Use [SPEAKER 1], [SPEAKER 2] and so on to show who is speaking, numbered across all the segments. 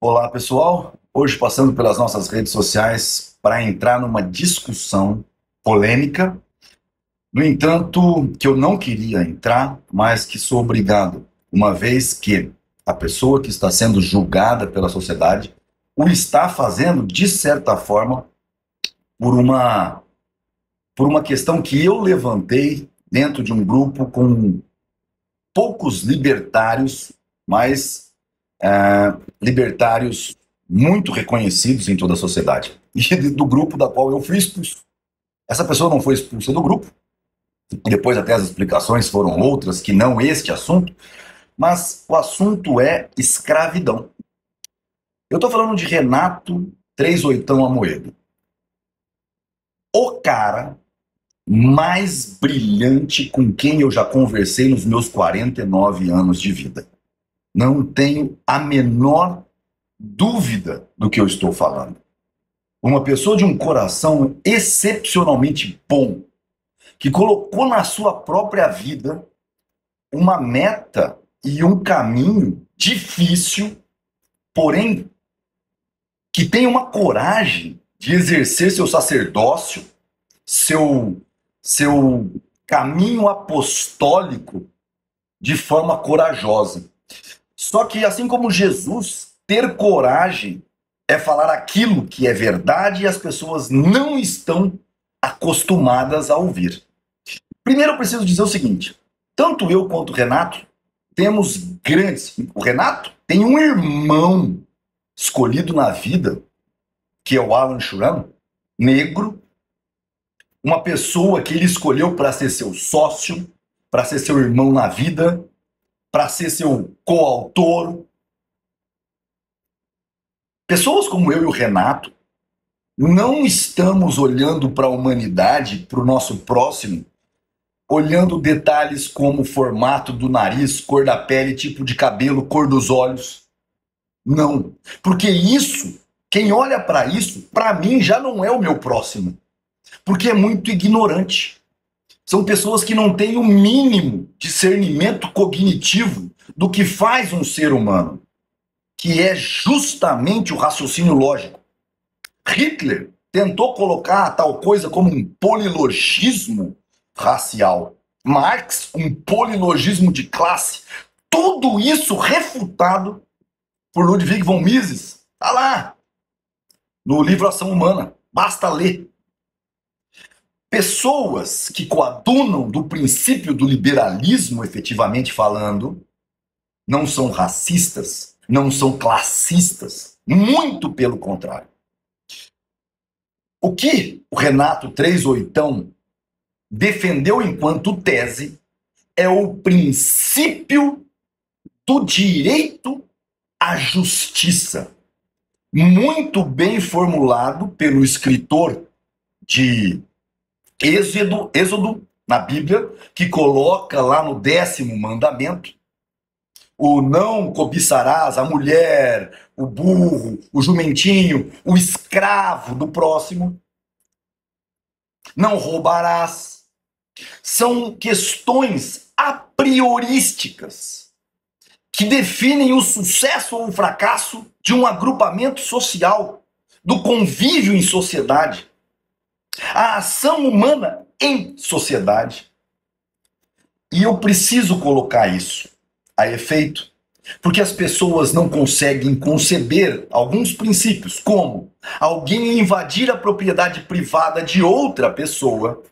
[SPEAKER 1] Olá, pessoal. Hoje passando pelas nossas redes sociais para entrar numa discussão polêmica. No entanto, que eu não queria entrar, mas que sou obrigado, uma vez que a pessoa que está sendo julgada pela sociedade o está fazendo, de certa forma, por uma questão que eu levantei dentro de um grupo com poucos libertários, mas libertários muito reconhecidos em toda a sociedade. E do grupo da qual eu fui expulso. Essa pessoa não foi expulsa do grupo, depois até as explicações foram outras, que não este assunto, mas o assunto é escravidão. Eu estou falando de Renato 38 Amoedo. O cara mais brilhante com quem eu já conversei nos meus 49 anos de vida. Não tenho a menor dúvida do que eu estou falando. Uma pessoa de um coração excepcionalmente bom, que colocou na sua própria vida uma meta e um caminho difícil, porém que tem uma coragem de exercer seu sacerdócio, seu caminho apostólico de forma corajosa. Só que, assim como Jesus, ter coragem é falar aquilo que é verdade e as pessoas não estão acostumadas a ouvir. Primeiro eu preciso dizer o seguinte, tanto eu quanto o Renato temos grandes... O Renato tem um irmão escolhido na vida, que é o Alan Churan, negro, uma pessoa que ele escolheu para ser seu sócio, para ser seu irmão na vida, para ser seu coautor. Pessoas como eu e o Renato não estamos olhando para a humanidade, para o nosso próximo, olhando detalhes como o formato do nariz, cor da pele, tipo de cabelo, cor dos olhos. Não. Porque isso, quem olha para isso, para mim já não é o meu próximo. Porque é muito ignorante. São pessoas que não têm o mínimo discernimento cognitivo do que faz um ser humano, que é justamente o raciocínio lógico. Hitler tentou colocar tal coisa como um polilogismo racial. Marx, um polilogismo de classe. Tudo isso refutado por Ludwig von Mises. Está lá, no livro Ação Humana. Basta ler. Pessoas que coadunam do princípio do liberalismo, efetivamente falando, não são racistas, não são classistas. Muito pelo contrário. O que o Renato 38 defendeu enquanto tese é o princípio do direito à justiça, muito bem formulado pelo escritor de Êxodo na Bíblia, que coloca lá no 10º mandamento, o não cobiçarás a mulher, o burro, o jumentinho, o escravo do próximo, não roubarás. São questões a priorísticas que definem o sucesso ou o fracasso de um agrupamento social, do convívio em sociedade, a ação humana em sociedade. E eu preciso colocar isso a efeito, porque as pessoas não conseguem conceber alguns princípios, como alguém invadir a propriedade privada de outra pessoa,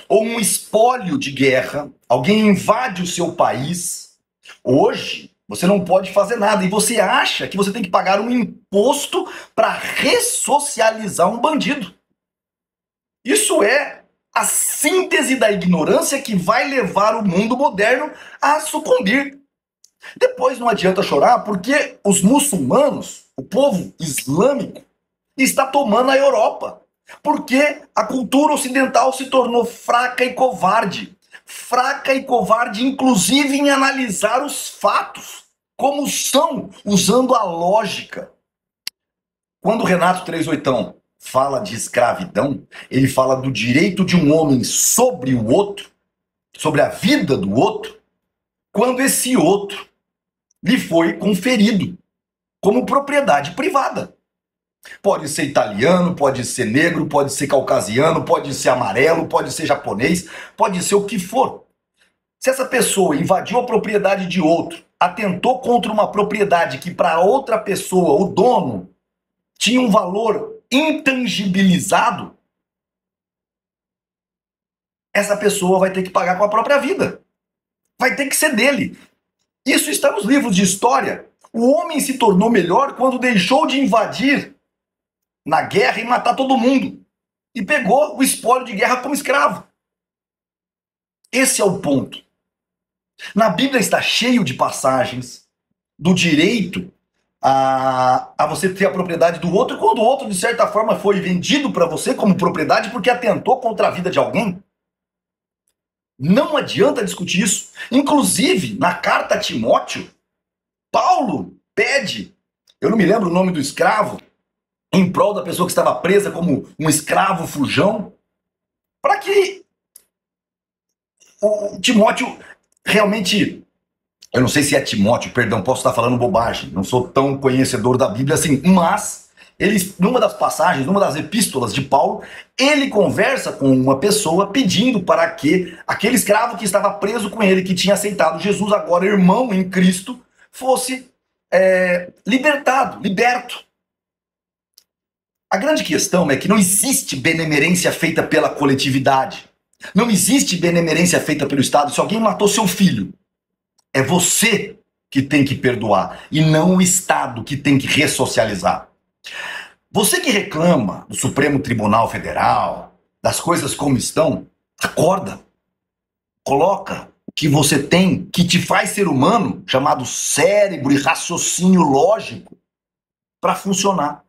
[SPEAKER 1] ou um espólio de guerra, alguém invade o seu país. Hoje, você não pode fazer nada e você acha que você tem que pagar um imposto para ressocializar um bandido. Isso é a síntese da ignorância que vai levar o mundo moderno a sucumbir. Depois não adianta chorar, porque os muçulmanos, o povo islâmico, está tomando a Europa. Porque a cultura ocidental se tornou fraca e covarde. Fraca e covarde, inclusive em analisar os fatos, como são, usando a lógica. Quando o Renato 38 fala de escravidão, ele fala do direito de um homem sobre o outro, sobre a vida do outro, quando esse outro lhe foi conferido como propriedade privada. Pode ser italiano, pode ser negro, pode ser caucasiano, pode ser amarelo, pode ser japonês, pode ser o que for. Se essa pessoa invadiu a propriedade de outro, atentou contra uma propriedade que para outra pessoa, o dono, tinha um valor intangibilizado, essa pessoa vai ter que pagar com a própria vida. Vai ter que ser dele. Isso está nos livros de história. O homem se tornou melhor quando deixou de invadir na guerra e matar todo mundo. E pegou o espólio de guerra como escravo. Esse é o ponto. Na Bíblia está cheio de passagens do direito a você ter a propriedade do outro, quando o outro, de certa forma, foi vendido para você como propriedade porque atentou contra a vida de alguém. Não adianta discutir isso. Inclusive, na carta a Timóteo, Paulo pede, eu não me lembro o nome do escravo, em prol da pessoa que estava presa como um escravo fujão, para que o Timóteo realmente, eu não sei se é Timóteo, perdão, posso estar falando bobagem, não sou tão conhecedor da Bíblia assim, mas ele, numa das passagens, numa das epístolas de Paulo, ele conversa com uma pessoa pedindo para que aquele escravo que estava preso com ele, que tinha aceitado Jesus, agora irmão em Cristo, fosse libertado, liberto. A grande questão é que não existe benemerência feita pela coletividade. Não existe benemerência feita pelo Estado. Se alguém matou seu filho, é você que tem que perdoar e não o Estado que tem que ressocializar. Você que reclama do Supremo Tribunal Federal, das coisas como estão, acorda. Coloca o que você tem, que te faz ser humano, chamado cérebro e raciocínio lógico, para funcionar.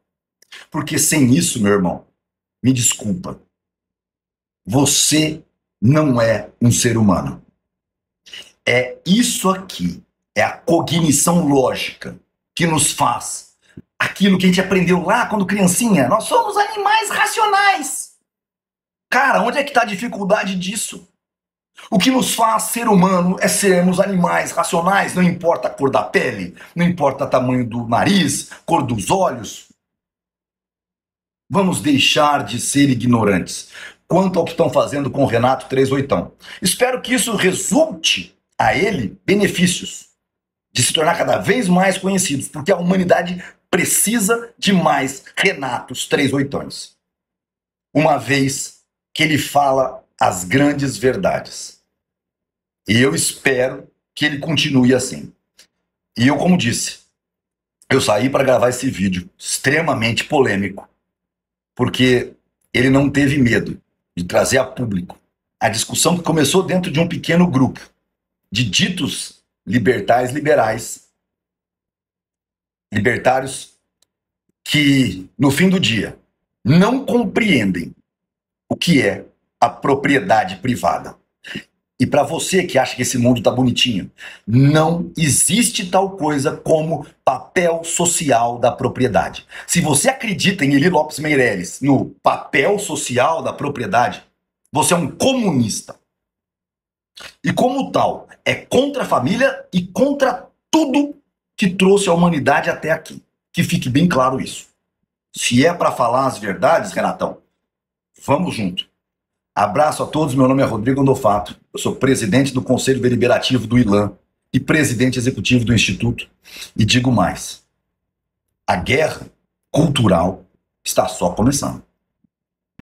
[SPEAKER 1] Porque sem isso, meu irmão, me desculpa, você não é um ser humano. É isso aqui, é a cognição lógica que nos faz aquilo que a gente aprendeu lá quando criancinha. Nós somos animais racionais. Cara, onde é que está a dificuldade disso? O que nos faz ser humano é sermos animais racionais, não importa a cor da pele, não importa o tamanho do nariz, cor dos olhos. Vamos deixar de ser ignorantes quanto ao que estão fazendo com o Renato 38. Espero que isso resulte a ele benefícios de se tornar cada vez mais conhecidos, porque a humanidade precisa de mais Renatos 38, uma vez que ele fala as grandes verdades. E eu espero que ele continue assim. E eu, como disse, eu saí para gravar esse vídeo extremamente polêmico, porque ele não teve medo de trazer a público a discussão que começou dentro de um pequeno grupo de ditos libertários que, no fim do dia, não compreendem o que é a propriedade privada. E para você que acha que esse mundo tá bonitinho, não existe tal coisa como papel social da propriedade. Se você acredita em Eli Lopes Meireles, no papel social da propriedade, você é um comunista. E como tal, é contra a família e contra tudo que trouxe a humanidade até aqui. Que fique bem claro isso. Se é para falar as verdades, Renatão, vamos junto. Abraço a todos, meu nome é Rodrigo Andofato, eu sou presidente do Conselho Deliberativo do ILAM e presidente executivo do Instituto. E digo mais, a guerra cultural está só começando.